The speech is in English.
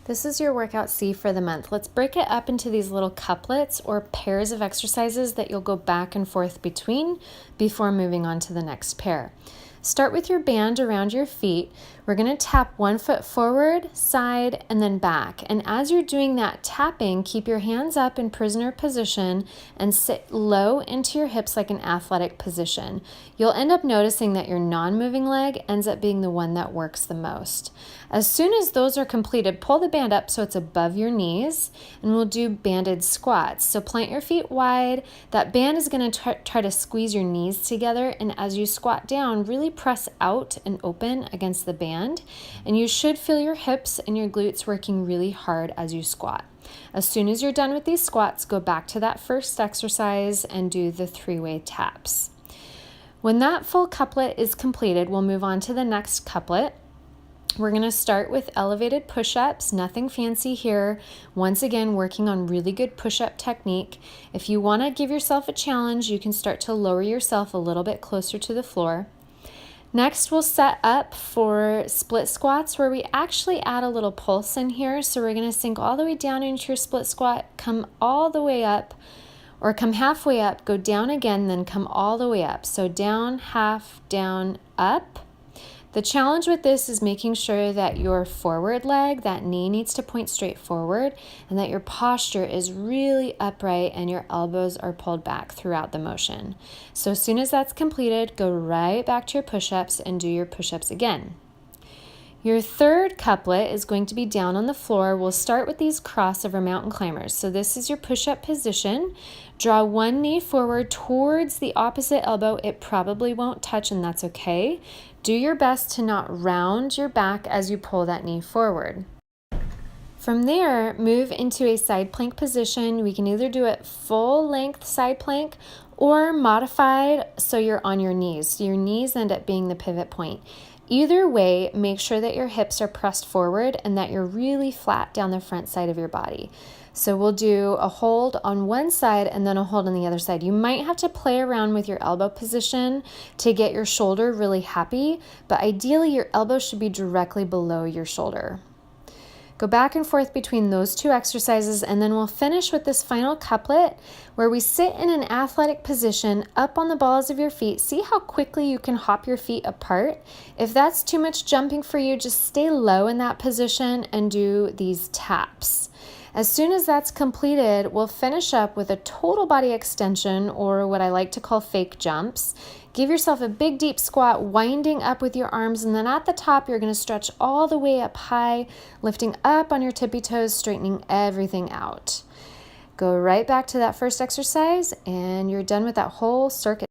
This is your workout C for the month. Let's break it up into these little couplets or pairs of exercises that you'll go back and forth between before moving on to the next pair. Start with your band around your feet. We're going to tap one foot forward, side, and then back. And as you're doing that tapping, keep your hands up in prisoner position and sit low into your hips like an athletic position. You'll end up noticing that your non-moving leg ends up being the one that works the most. As soon as those are completed, pull the band up so it's above your knees, and we'll do banded squats. So plant your feet wide. That band is going to try to squeeze your knees together, and as you squat down, really press out and open against the band, and you should feel your hips and your glutes working really hard as you squat. As soon as you're done with these squats, go back to that first exercise and do the three-way taps. When that full couplet is completed, we'll move on to the next couplet. We're going to start with elevated push-ups, nothing fancy here. Once again, working on really good push-up technique. If you want to give yourself a challenge, you can start to lower yourself a little bit closer to the floor. Next, we'll set up for split squats where we actually add a little pulse in here. So we're going to sink all the way down into your split squat, come all the way up, or come halfway up, go down again, then come all the way up. So down, half, down, up. The challenge with this is making sure that your forward leg, that knee needs to point straight forward, and that your posture is really upright and your elbows are pulled back throughout the motion. So as soon as that's completed, go right back to your push-ups and do your push-ups again. Your third couplet is going to be down on the floor. We'll start with these crossover mountain climbers. So this is your push-up position. Draw one knee forward towards the opposite elbow. It probably won't touch, and that's okay. Do your best to not round your back as you pull that knee forward. From there, move into a side plank position. We can either do it full length side plank or modified so you're on your knees. So your knees end up being the pivot point. Either way, make sure that your hips are pressed forward and that you're really flat down the front side of your body. So we'll do a hold on one side and then a hold on the other side. You might have to play around with your elbow position to get your shoulder really happy, but ideally your elbow should be directly below your shoulder. Go back and forth between those two exercises, and then we'll finish with this final couplet where we sit in an athletic position up on the balls of your feet. See how quickly you can hop your feet apart. If that's too much jumping for you, just stay low in that position and do these taps. As soon as that's completed, we'll finish up with a total body extension, or what I like to call fake jumps. Give yourself a big deep squat, winding up with your arms, and then at the top you're going to stretch all the way up high, lifting up on your tippy toes, straightening everything out. Go right back to that first exercise and you're done with that whole circuit.